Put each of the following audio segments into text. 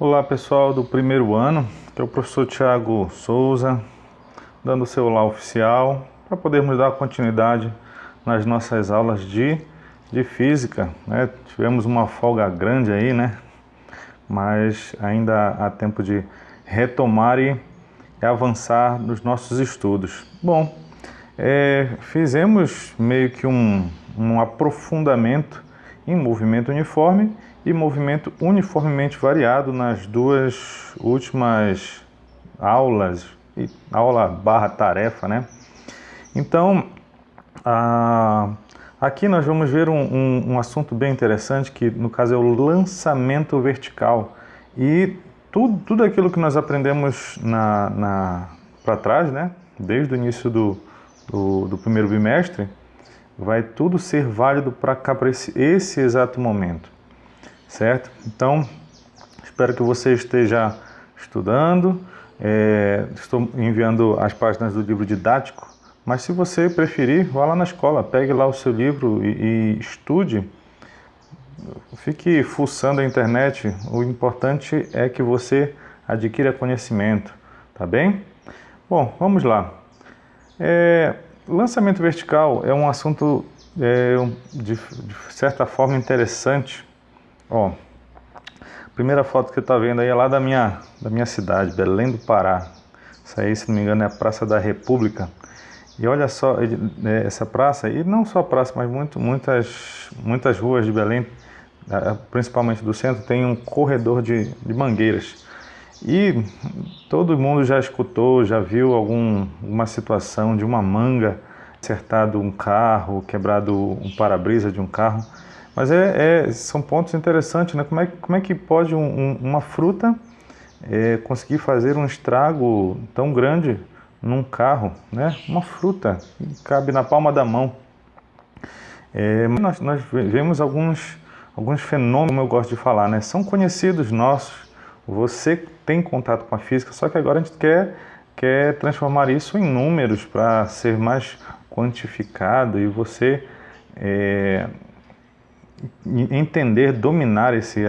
Olá pessoal do primeiro ano, que é o professor Tiago Souza, dando o seu olá oficial, para podermos dar continuidade nas nossas aulas de física, né? Tivemos uma folga grande aí, né? Mas ainda há tempo de retomar e avançar nos nossos estudos. Bom, fizemos meio que um aprofundamento em movimento uniforme e movimento uniformemente variado nas duas últimas aulas, aula barra tarefa, né? Então, aqui nós vamos ver um assunto bem interessante, que no caso é o lançamento vertical. E tudo aquilo que nós aprendemos para trás, né? Desde o início do primeiro bimestre, vai tudo ser válido para cá, para esse exato momento, certo? Então, espero que você esteja estudando. Estou enviando as páginas do livro didático, mas se você preferir, vá lá na escola, pegue lá o seu livro e estude. Fique fuçando a internet, o importante é que você adquira conhecimento, tá bem? Bom, vamos lá. Lançamento vertical é um assunto de certa forma interessante. Ó, a primeira foto que você está vendo aí é lá da minha cidade, Belém do Pará. Isso aí, se não me engano, é a Praça da República. E olha só, essa praça, e não só a praça, mas muitas ruas de Belém, principalmente do centro, tem um corredor de mangueiras. E todo mundo já escutou, já viu alguma situação de uma manga acertado um carro, quebrado um para-brisa de um carro. Mas são pontos interessantes, né? Como é que pode uma fruta conseguir fazer um estrago tão grande num carro, né? Uma fruta cabe na palma da mão. Nós vemos alguns fenômenos, como eu gosto de falar, né? São conhecidos nossos. Você tem contato com a física, só que agora a gente quer transformar isso em números para ser mais quantificado e você entender, dominar esses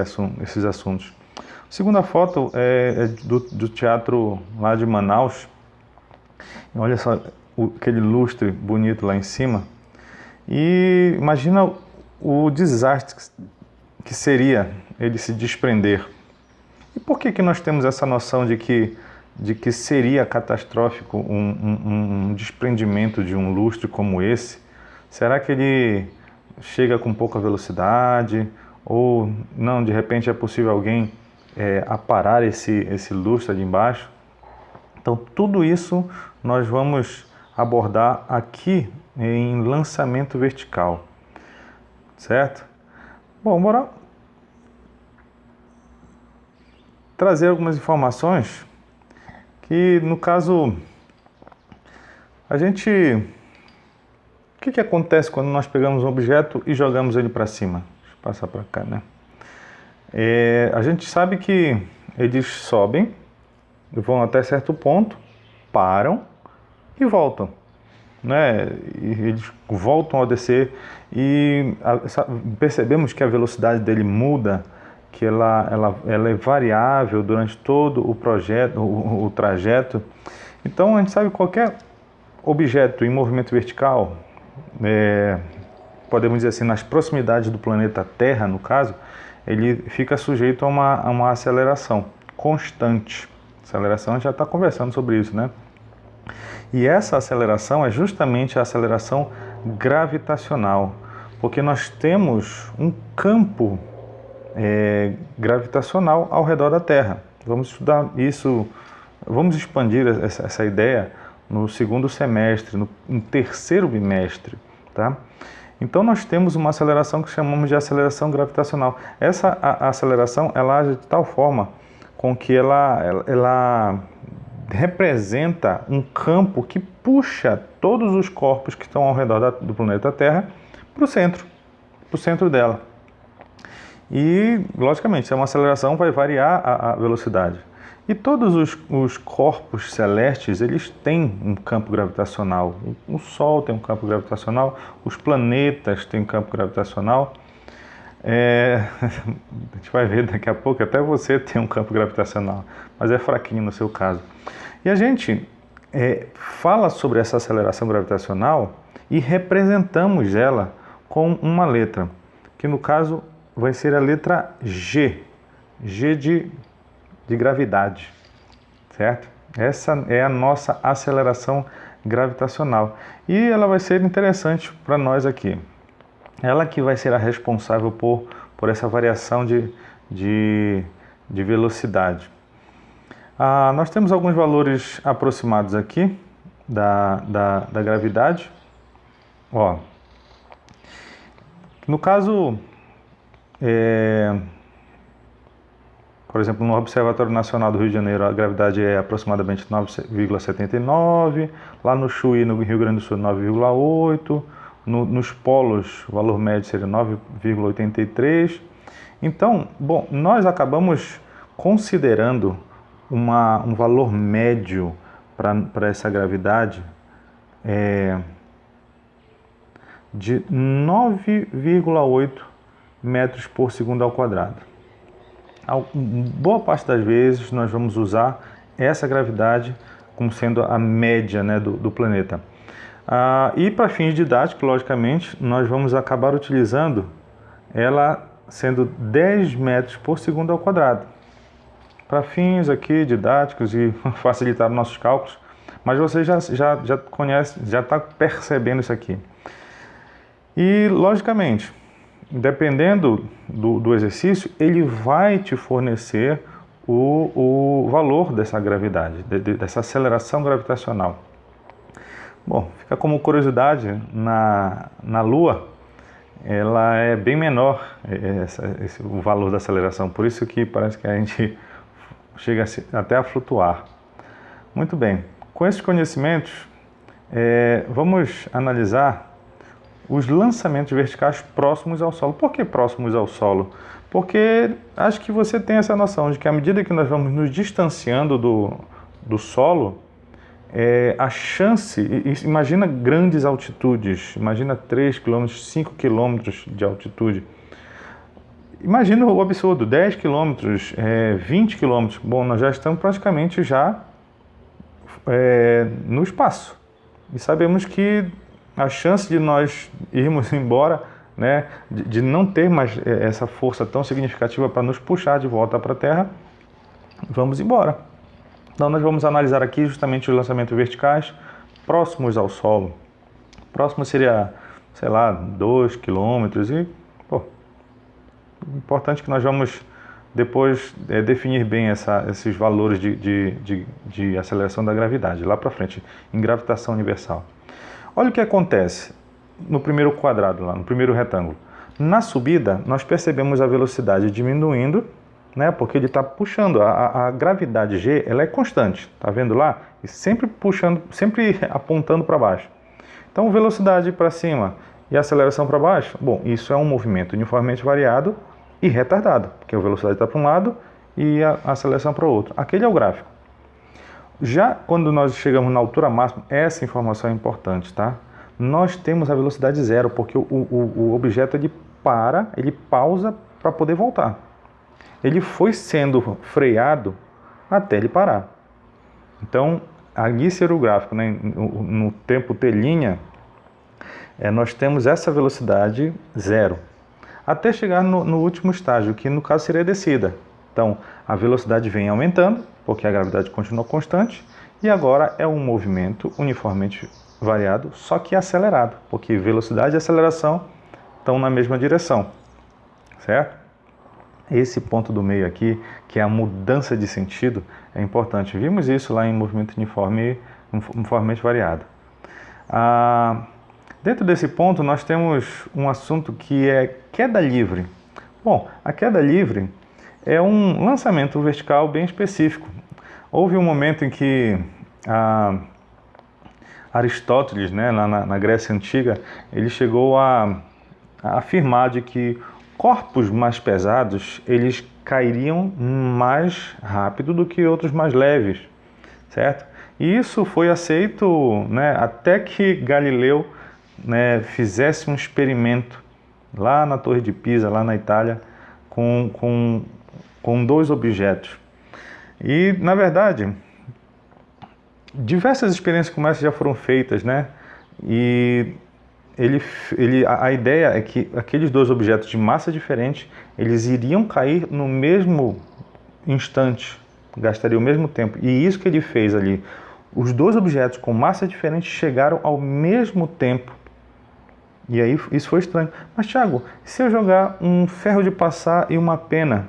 assuntos. A segunda foto é do teatro lá de Manaus. Olha só aquele lustre bonito lá em cima. E imagina o desastre que seria ele se desprender. E por que nós temos essa noção de que seria catastrófico um desprendimento de um lustre como esse? Será que ele chega com pouca velocidade? Ou não, de repente é possível alguém aparar esse lustre ali embaixo? Então tudo isso nós vamos abordar aqui em lançamento vertical, certo? Bom, bora trazer algumas informações que, no caso, o que acontece quando nós pegamos um objeto e jogamos ele para cima? Deixa eu passar para cá, né? A gente sabe que eles sobem, vão até certo ponto, param e voltam, né? E eles voltam a descer e percebemos que a velocidade dele muda, que ela é variável durante todo o trajeto. Então a gente sabe que qualquer objeto em movimento vertical, podemos dizer assim, nas proximidades do planeta Terra, no caso, ele fica sujeito a uma aceleração constante. Aceleração, a gente já está conversando sobre isso, né? E essa aceleração é justamente a aceleração gravitacional, porque nós temos um campo gravitacional ao redor da Terra. Vamos estudar isso, vamos expandir essa ideia no segundo semestre, no terceiro bimestre, tá? Então nós temos uma aceleração que chamamos de aceleração gravitacional. Essa aceleração, ela age de tal forma com que ela representa um campo que puxa todos os corpos que estão ao redor do planeta Terra para o centro dela. E, logicamente, se é uma aceleração, vai variar a velocidade. E todos os corpos celestes, eles têm um campo gravitacional. O Sol tem um campo gravitacional, os planetas têm um campo gravitacional. a gente vai ver daqui a pouco, até você tem um campo gravitacional, mas é fraquinho no seu caso. E a gente fala sobre essa aceleração gravitacional e representamos ela com uma letra, que no caso vai ser a letra G, G de gravidade, certo? Essa é a nossa aceleração gravitacional e ela vai ser interessante para nós aqui. Ela que vai ser a responsável por essa variação de velocidade. Nós temos alguns valores aproximados aqui da gravidade. Ó, no caso, por exemplo, no Observatório Nacional do Rio de Janeiro, a gravidade é aproximadamente 9,79, lá no Chuí, no Rio Grande do Sul, 9,8, nos polos, o valor médio seria 9,83. Então, bom, nós acabamos considerando um valor médio para essa gravidade de 9,8 metros por segundo ao quadrado. Boa parte das vezes nós vamos usar essa gravidade como sendo a média, né, do planeta. E para fins didáticos, logicamente, nós vamos acabar utilizando ela sendo 10 metros por segundo ao quadrado. Para fins aqui didáticos e facilitar nossos cálculos, mas você já conhece, já está percebendo isso aqui. E, logicamente, dependendo do exercício, ele vai te fornecer o valor dessa gravidade, dessa aceleração gravitacional. Bom, fica como curiosidade, na Lua, ela é bem menor, o valor da aceleração, por isso que parece que a gente chega até a flutuar. Muito bem, com esses conhecimentos, vamos analisar os lançamentos verticais próximos ao solo. Por que próximos ao solo? Porque acho que você tem essa noção de que à medida que nós vamos nos distanciando do solo, a chance, imagina grandes altitudes, imagina 3 km, 5 km de altitude. Imagina o absurdo, 10 km, 20 km. Bom, nós já estamos praticamente no espaço. E sabemos que a chance de nós irmos embora, né, de não ter mais essa força tão significativa para nos puxar de volta para a Terra, vamos embora. Então nós vamos analisar aqui justamente os lançamentos verticais próximos ao solo. Próximo seria, sei lá, 2 km e, importante que nós vamos depois definir bem esses valores de aceleração da gravidade, lá para frente, em gravitação universal. Olha o que acontece no primeiro quadrado, lá no primeiro retângulo. Na subida, nós percebemos a velocidade diminuindo, né, porque ele está puxando. A gravidade G, ela é constante, tá vendo lá? E sempre puxando, sempre apontando para baixo. Então, velocidade para cima e aceleração para baixo, bom, isso é um movimento uniformemente variado e retardado, porque a velocidade está para um lado e a aceleração para o outro. Aquele é o gráfico. Já quando nós chegamos na altura máxima, essa informação é importante, tá? Nós temos a velocidade zero, porque o objeto ele pausa para poder voltar. Ele foi sendo freado até ele parar. Então, ali ser o gráfico, né? No tempo T', nós temos essa velocidade zero, até chegar no último estágio, que no caso seria a descida. Então, a velocidade vem aumentando, porque a gravidade continua constante, e agora é um movimento uniformemente variado, só que acelerado, porque velocidade e aceleração estão na mesma direção, certo? Esse ponto do meio aqui, que é a mudança de sentido, é importante. Vimos isso lá em movimento uniformemente variado. Dentro desse ponto, nós temos um assunto que é queda livre. Bom, a queda livre é um lançamento vertical bem específico. Houve um momento em que Aristóteles, né, na Grécia Antiga, ele chegou a afirmar de que corpos mais pesados, eles cairiam mais rápido do que outros mais leves, certo? E isso foi aceito, né, até que Galileu, né, fizesse um experimento lá na Torre de Pisa, lá na Itália, com dois objetos. E, na verdade, diversas experiências como essa já foram feitas, né? E a ideia é que aqueles dois objetos de massa diferente, eles iriam cair no mesmo instante, gastaria o mesmo tempo. E isso que ele fez ali, os dois objetos com massa diferente chegaram ao mesmo tempo. E aí isso foi estranho. Mas Thiago, se eu jogar um ferro de passar e uma pena,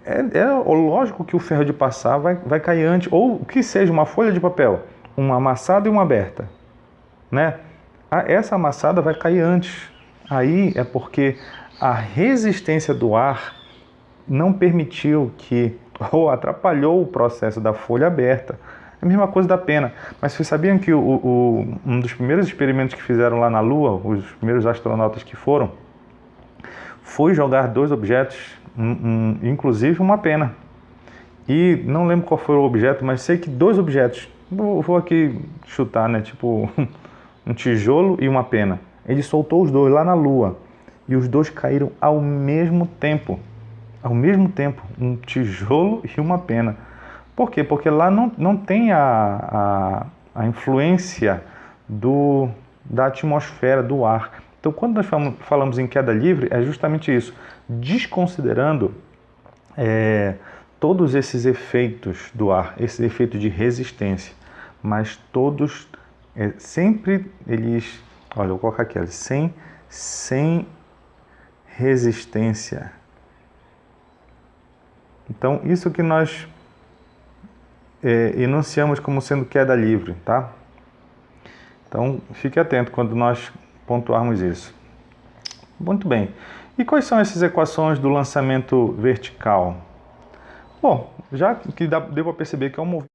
é lógico que o ferro de passar vai cair antes, ou que seja uma folha de papel, uma amassada e uma aberta, né? Essa amassada vai cair antes. Aí é porque a resistência do ar não permitiu que, ou atrapalhou o processo da folha aberta. É a mesma coisa da pena. Mas vocês sabiam que um dos primeiros experimentos que fizeram lá na Lua, os primeiros astronautas que foram, foi jogar dois objetos, inclusive uma pena. E não lembro qual foi o objeto, mas sei que dois objetos, vou aqui chutar, né? Tipo um tijolo e uma pena. Ele soltou os dois lá na Lua e os dois caíram ao mesmo tempo. Ao mesmo tempo, um tijolo e uma pena. Por quê? Porque lá não tem a influência da atmosfera, do ar. Então, quando nós falamos em queda livre, é justamente isso. Desconsiderando todos esses efeitos do ar, esse efeito de resistência. Mas todos, sempre eles... Olha, eu vou colocar aqui, sem resistência. Então, isso que nós enunciamos como sendo queda livre, tá? Então, fique atento quando nós pontuarmos isso. Muito bem. E quais são essas equações do lançamento vertical? Bom, já que deu para perceber que é um movimento